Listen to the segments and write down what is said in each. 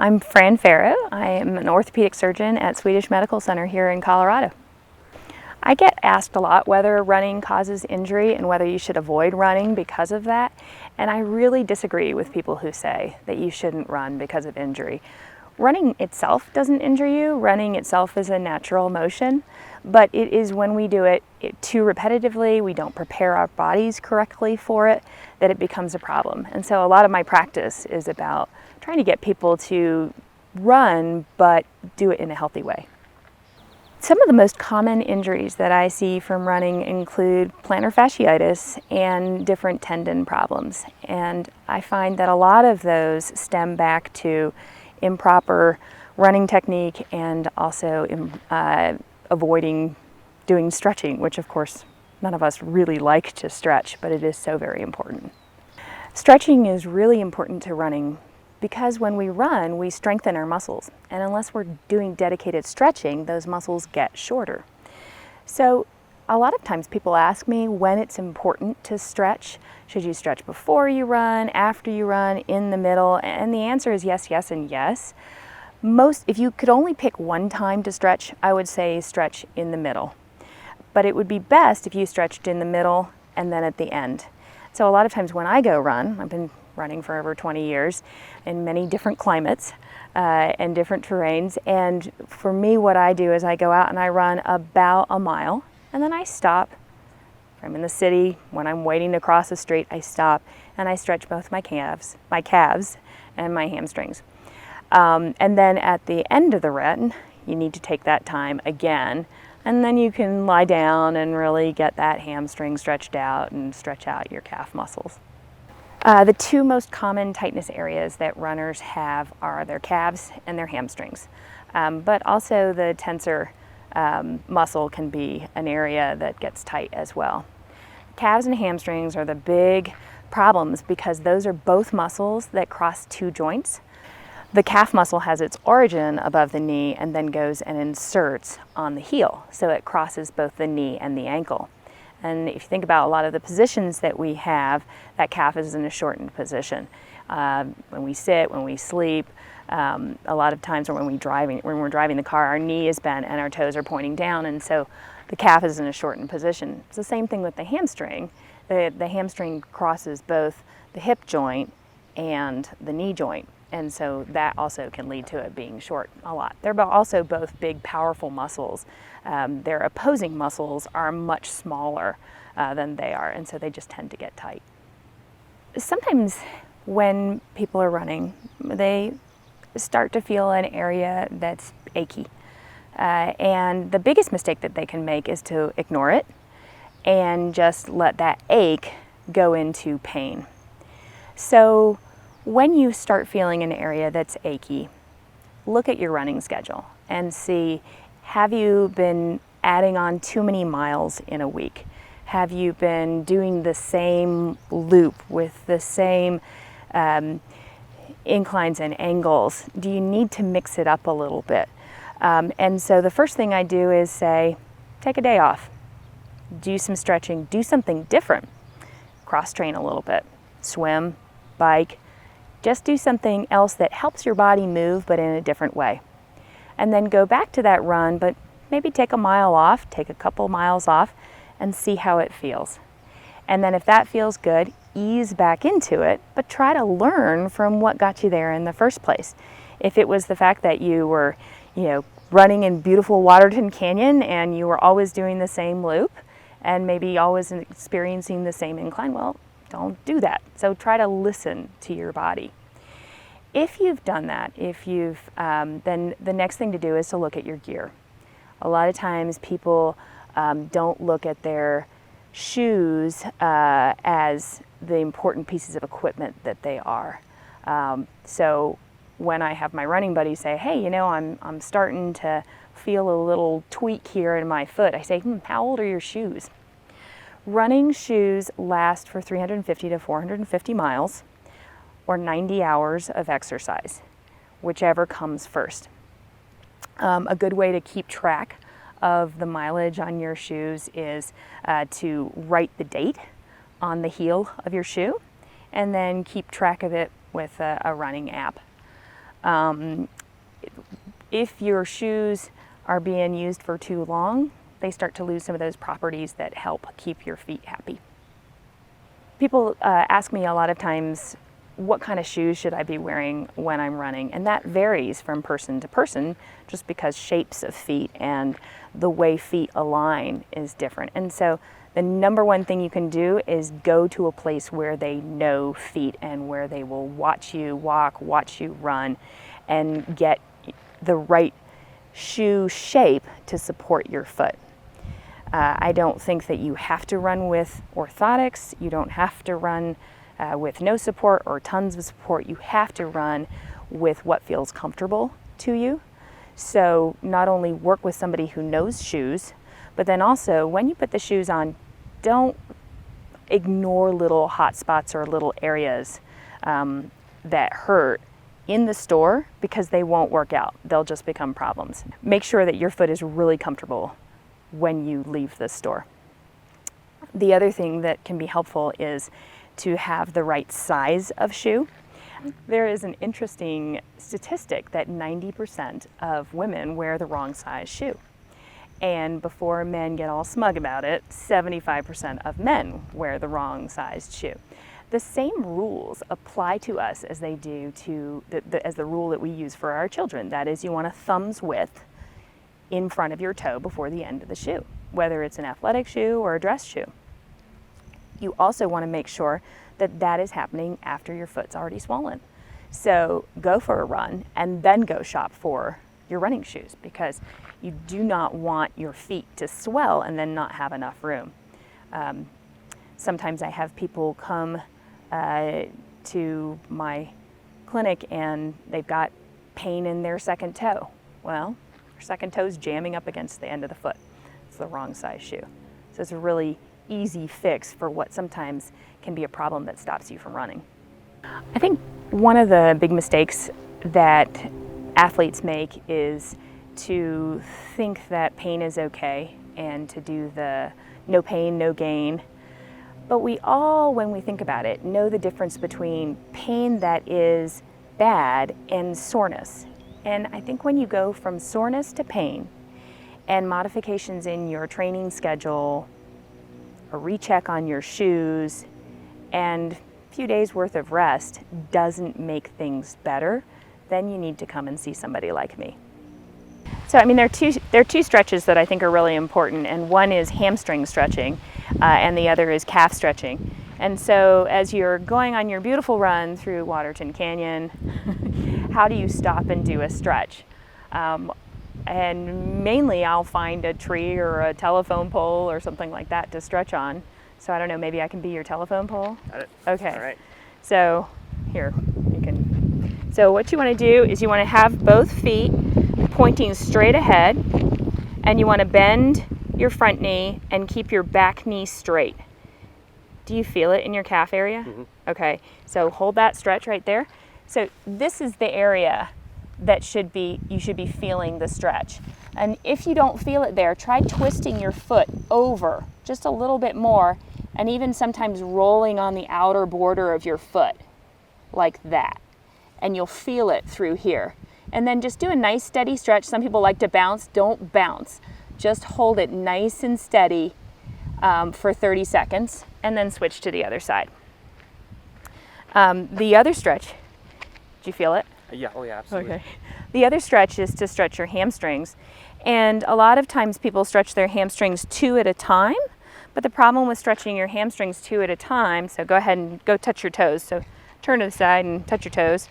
I'm Fran Faro. I am an orthopedic surgeon at Swedish Medical Center here in Colorado. I get asked a lot whether running causes injury and whether you should avoid running because of that, and I really disagree with people who say that you shouldn't run because of injury. Running itself doesn't injure you. Running itself is a natural motion, but it is when we do it too repetitively, we don't prepare our bodies correctly for it, that it becomes a problem. And so a lot of my practice is about trying to get people to run, but do it in a healthy way. Some of the most common injuries that I see from running include plantar fasciitis and different tendon problems. And I find that a lot of those stem back to improper running technique and also avoiding doing stretching, which of course none of us really like to stretch, but it is so very important. Stretching is really important to running because when we run, we strengthen our muscles. And unless we're doing dedicated stretching, those muscles get shorter. So a lot of times people ask me when it's important to stretch. Should you stretch before you run, after you run, in the middle? And the answer is yes, yes, and yes. If you could only pick one time to stretch, I would say stretch in the middle. But it would be best if you stretched in the middle and then at the end. So a lot of times when I go run, I've been running for over 20 years in many different climates and different terrains. And for me, what I do is I go out and I run about a mile and then I stop. If I'm in the city, when I'm waiting to cross the street, I stop and I stretch both my calves and my hamstrings. And then at the end of the run, you need to take that time again. And then you can lie down and really get that hamstring stretched out and stretch out your calf muscles. The two most common tightness areas that runners have are their calves and their hamstrings. But also the tensor muscle can be an area that gets tight as well. Calves and hamstrings are the big problems because those are both muscles that cross two joints. The calf muscle has its origin above the knee and then goes and inserts on the heel. So it crosses both the knee and the ankle. And if you think about a lot of the positions that we have, that calf is in a shortened position. When we sit, when we sleep, a lot of times when we're driving the car, our knee is bent and our toes are pointing down, and so the calf is in a shortened position. It's the same thing with the hamstring. The hamstring crosses both the hip joint and the knee joint, and so that also can lead to it being short a lot. They're also both big, powerful muscles. Their opposing muscles are much smaller than they are, and so they just tend to get tight. Sometimes when people are running, they start to feel an area that's achy. And the biggest mistake that they can make is to ignore it and just let that ache go into pain. So when you start feeling an area that's achy, look at your running schedule and see, have you been adding on too many miles in a week? Have you been doing the same loop with the same inclines and angles? Do you need to mix it up a little bit? And so the first thing I do is say, take a day off, do some stretching, do something different, cross-train a little bit, swim, bike, just do something else that helps your body move but in a different way. And then go back to that run, but maybe take a mile off, take a couple miles off, and see how it feels. And then if that feels good, ease back into it, but try to learn from what got you there in the first place. If it was the fact that you were, running in beautiful Waterton Canyon and you were always doing the same loop and maybe always experiencing the same incline, well, don't do that. So try to listen to your body. If you've done that, then the next thing to do is to look at your gear. A lot of times people don't look at their shoes as the important pieces of equipment that they are. So when I have my running buddies say, hey, I'm starting to feel a little tweak here in my foot, I say, how old are your shoes? Running shoes last for 350 to 450 miles or 90 hours of exercise, whichever comes first. A good way to keep track of the mileage on your shoes is to write the date on the heel of your shoe and then keep track of it with a running app. If your shoes are being used for too long, they start to lose some of those properties that help keep your feet happy. People ask me a lot of times, what kind of shoes should I be wearing when I'm running? And that varies from person to person, just because shapes of feet and the way feet align is different. And so the number one thing you can do is go to a place where they know feet and where they will watch you walk, watch you run, and get the right shoe shape to support your foot. I don't think that you have to run with orthotics. You don't have to run with no support or tons of support. You have to run with what feels comfortable to you. So not only work with somebody who knows shoes, but then also when you put the shoes on, don't ignore little hot spots or little areas that hurt in the store, because they won't work out. They'll just become problems. Make sure that your foot is really comfortable when you leave the store. The other thing that can be helpful is to have the right size of shoe. There is an interesting statistic that 90% of women wear the wrong size shoe. And before men get all smug about it, 75% of men wear the wrong sized shoe. The same rules apply to us as they do to as the rule that we use for our children. That is, you want a thumb's width in front of your toe before the end of the shoe, whether it's an athletic shoe or a dress shoe. You also want to make sure that that is happening after your foot's already swollen. So go for a run and then go shop for your running shoes, because you do not want your feet to swell and then not have enough room. Sometimes I have people come to my clinic and they've got pain in their second toe. Well, their second toe's jamming up against the end of the foot. It's the wrong size shoe. So it's a really easy fix for what sometimes can be a problem that stops you from running. I think one of the big mistakes that athletes make is to think that pain is okay and to do the no pain, no gain. But we all, when we think about it, know the difference between pain that is bad and soreness. And I think when you go from soreness to pain and modifications in your training schedule, a recheck on your shoes, and a few days worth of rest doesn't make things better, then you need to come and see somebody like me. So I mean, there are two stretches that I think are really important, and one is hamstring stretching and the other is calf stretching. And so as you're going on your beautiful run through Waterton Canyon, how do you stop and do a stretch? And mainly I'll find a tree or a telephone pole or something like that to stretch on. So I don't know, maybe I can be your telephone pole? Got it. Okay. All right. So here, you can. So what you want to do is you want to have both feet pointing straight ahead, and you want to bend your front knee and keep your back knee straight. Do you feel it in your calf area? Mm-hmm. Okay, so hold that stretch right there. So this is the area that you should be feeling the stretch. And if you don't feel it there, try twisting your foot over just a little bit more, and even sometimes rolling on the outer border of your foot like that. And you'll feel it through here. And then just do a nice steady stretch. Some people like to bounce. Don't bounce. Just hold it nice and steady for 30 seconds and then switch to the other side. The other stretch, did you feel it? Yeah, oh yeah, absolutely. Okay. The other stretch is to stretch your hamstrings. And a lot of times people stretch their hamstrings 2 at a time, but the problem with stretching your hamstrings 2 at a time, so go ahead and go touch your toes. So turn to the side and touch your toes.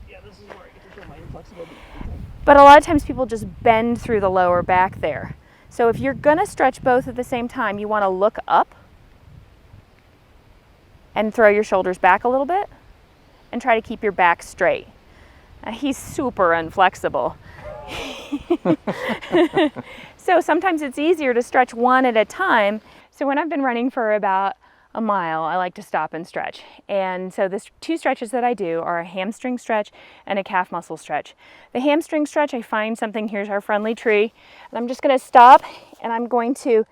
Yeah, this is where I get to show my inflexibility. But a lot of times people just bend through the lower back there. So if you're gonna stretch both at the same time, you wanna look up and throw your shoulders back a little bit and try to keep your back straight. He's super unflexible. So sometimes it's easier to stretch one at a time. So when I've been running for about a mile, I like to stop and stretch. And so the 2 stretches that I do are a hamstring stretch and a calf muscle stretch. The hamstring stretch, I find something, here's our friendly tree, and I'm just gonna stop and I'm going to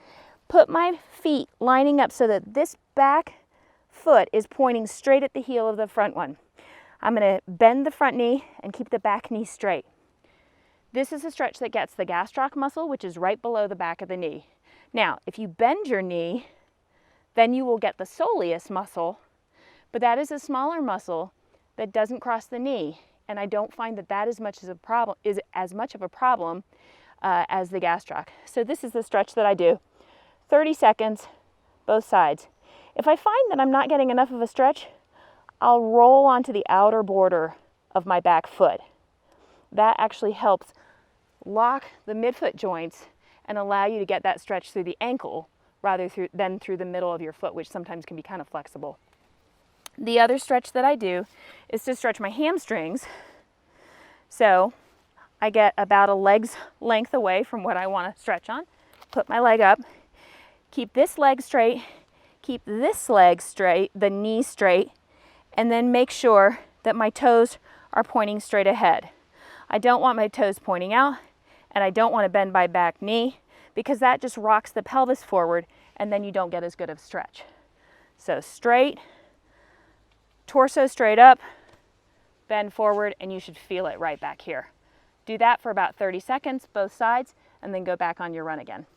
put my feet lining up so that this back foot is pointing straight at the heel of the front one. I'm going to bend the front knee and keep the back knee straight. This is a stretch that gets the gastroc muscle, which is right below the back of the knee. Now, if you bend your knee, then you will get the soleus muscle, but that is a smaller muscle that doesn't cross the knee, and I don't find that that is as much of a problem as the gastroc. So this is the stretch that I do, 30 seconds, both sides. If I find that I'm not getting enough of a stretch, I'll roll onto the outer border of my back foot. That actually helps lock the midfoot joints and allow you to get that stretch through the ankle rather than through the middle of your foot, which sometimes can be kind of flexible. The other stretch that I do is to stretch my hamstrings. So I get about a leg's length away from what I want to stretch on, put my leg up, keep this leg straight, keep this leg straight, the knee straight, and then make sure that my toes are pointing straight ahead. I don't want my toes pointing out, and I don't want to bend my back knee because that just rocks the pelvis forward and then you don't get as good of a stretch. So straight, torso straight up, bend forward, and you should feel it right back here. Do that for about 30 seconds, both sides, and then go back on your run again.